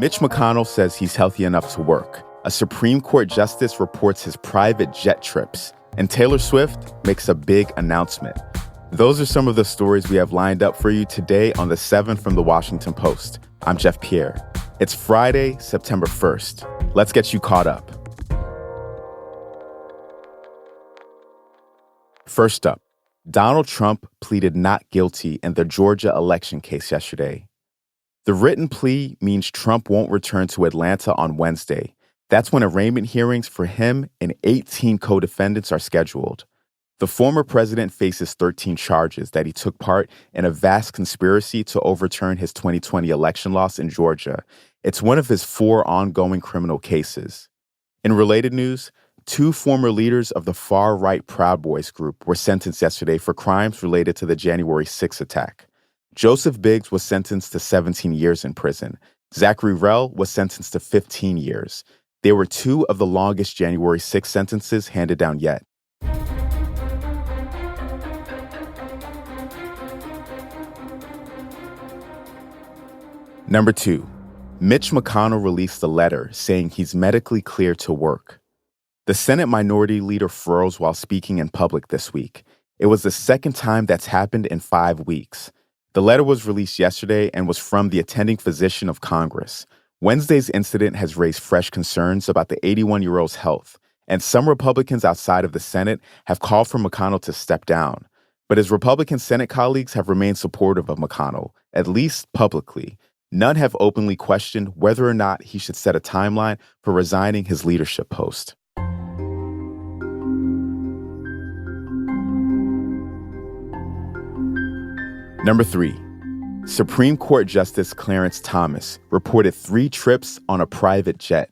Mitch McConnell says he's healthy enough to work. A Supreme Court justice reports his private jet trips. And Taylor Swift makes a big announcement. Those are some of the stories we have lined up for you today on The 7 from The Washington Post. I'm Jeff Pierre. It's Friday, September 1st. Let's get you caught up. First up, Donald Trump pleaded not guilty in the Georgia election case yesterday. The written plea means Trump won't return to Atlanta on Wednesday. That's when arraignment hearings for him and 18 co-defendants are scheduled. The former president faces 13 charges that he took part in a vast conspiracy to overturn his 2020 election loss in Georgia. It's one of his 4 ongoing criminal cases. In related news, 2 former leaders of the far-right Proud Boys group were sentenced yesterday for crimes related to the January 6 attack. Joseph Biggs was sentenced to 17 years in prison. Zachary Rell was sentenced to 15 years. They were 2 of the longest January 6 sentences handed down yet. Number 2, Mitch McConnell released a letter saying he's medically cleared to work. The Senate Minority Leader froze while speaking in public this week. It was the second time that's happened in 5 weeks. The letter was released yesterday and was from the attending physician of Congress. Wednesday's incident has raised fresh concerns about the 81-year-old's health, and some Republicans outside of the Senate have called for McConnell to step down. But his Republican Senate colleagues have remained supportive of McConnell, at least publicly. None have openly questioned whether or not he should set a timeline for resigning his leadership post. Number 3, Supreme Court Justice Clarence Thomas reported 3 trips on a private jet.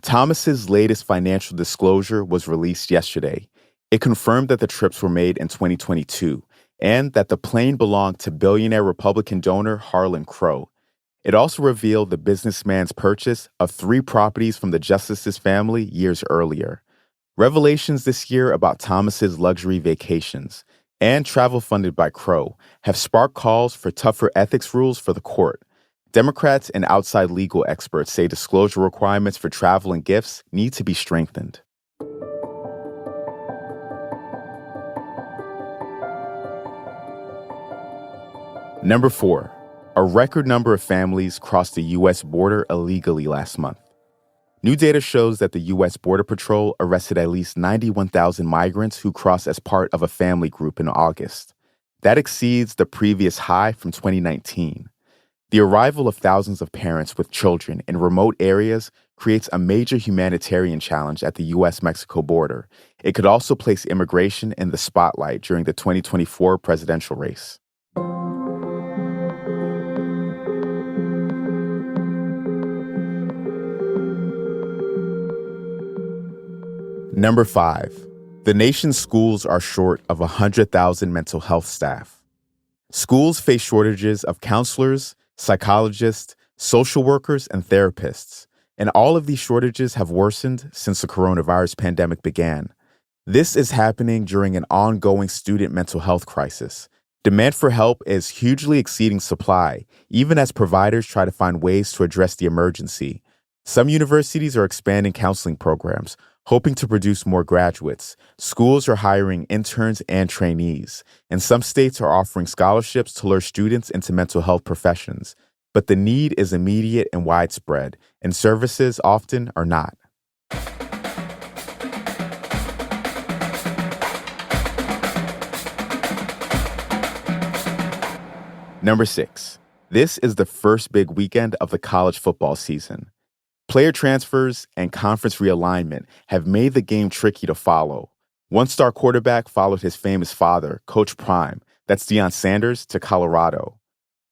Thomas's latest financial disclosure was released yesterday. It confirmed that the trips were made in 2022 and that the plane belonged to billionaire Republican donor Harlan Crow. It also revealed the businessman's purchase of 3 properties from the justice's family years earlier. Revelations this year about Thomas's luxury vacations and travel funded by Crow have sparked calls for tougher ethics rules for the court. Democrats and outside legal experts say disclosure requirements for travel and gifts need to be strengthened. Number 4, a record number of families crossed the U.S. border illegally last month. New data shows that the U.S. Border Patrol arrested at least 91,000 migrants who crossed as part of a family group in August. That exceeds the previous high from 2019. The arrival of thousands of parents with children in remote areas creates a major humanitarian challenge at the U.S.-Mexico border. It could also place immigration in the spotlight during the 2024 presidential race. Number 5, the nation's schools are short of 100,000 mental health staff. Schools face shortages of counselors, psychologists, social workers, and therapists, and all of these shortages have worsened since the coronavirus pandemic began. This is happening during an ongoing student mental health crisis. Demand for help is hugely exceeding supply, even as providers try to find ways to address the emergency. Some universities are expanding counseling programs, hoping to produce more graduates. Schools are hiring interns and trainees, and some states are offering scholarships to lure students into mental health professions. But the need is immediate and widespread, and services often are not. Number 6, this is the first big weekend of the college football season. Player transfers and conference realignment have made the game tricky to follow. One star quarterback followed his famous father, Coach Prime, that's Deion Sanders, to Colorado.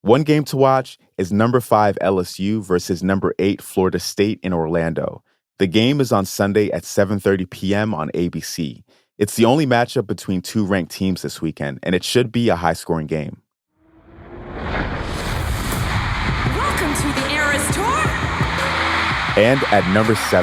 One game to watch is number 5 LSU versus number 8 Florida State in Orlando. The game is on Sunday at 7:30 p.m. on ABC. It's the only matchup between 2 ranked teams this weekend, and it should be a high-scoring game. Welcome to the Eras Tour. And at number 7.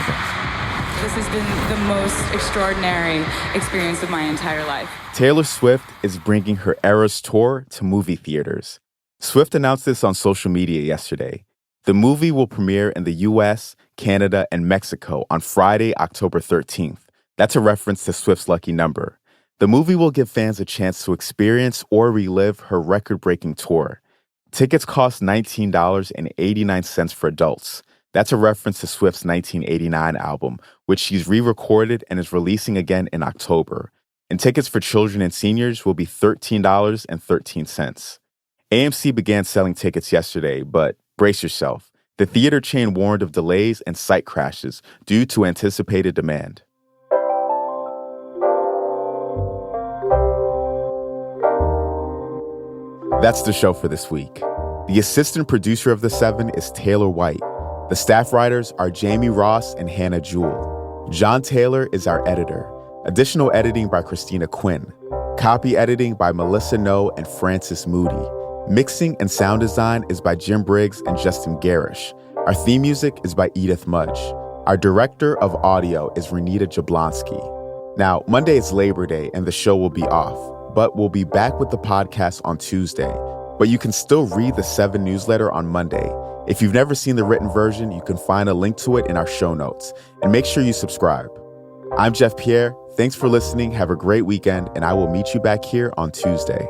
This has been the most extraordinary experience of my entire life. Taylor Swift is bringing her Eras Tour to movie theaters. Swift announced this on social media yesterday. The movie will premiere in the US, Canada, and Mexico on Friday, October 13th. That's a reference to Swift's lucky number. The movie will give fans a chance to experience or relive her record-breaking tour. Tickets cost $19.89 for adults. That's a reference to Swift's 1989 album, which she's re-recorded and is releasing again in October. And tickets for children and seniors will be $13.13. AMC began selling tickets yesterday, but brace yourself. The theater chain warned of delays and site crashes due to anticipated demand. That's the show for this week. The assistant producer of The Seven is Taylor White. The staff writers are Jamie Ross and Hannah Jewell. John Taylor is our editor. Additional editing by Christina Quinn. Copy editing by Melissa No and Francis Moody. Mixing and sound design is by Jim Briggs and Justin Garish. Our theme music is by Edith Mudge. Our director of audio is Renita Jablonski. Now, Monday is Labor Day and the show will be off, but we'll be back with the podcast on Tuesday. But you can still read the 7 newsletter on Monday. If you've never seen the written version, you can find a link to it in our show notes. And make sure you subscribe. I'm Jeff Pierre. Thanks for listening. Have a great weekend, and I will meet you back here on Tuesday.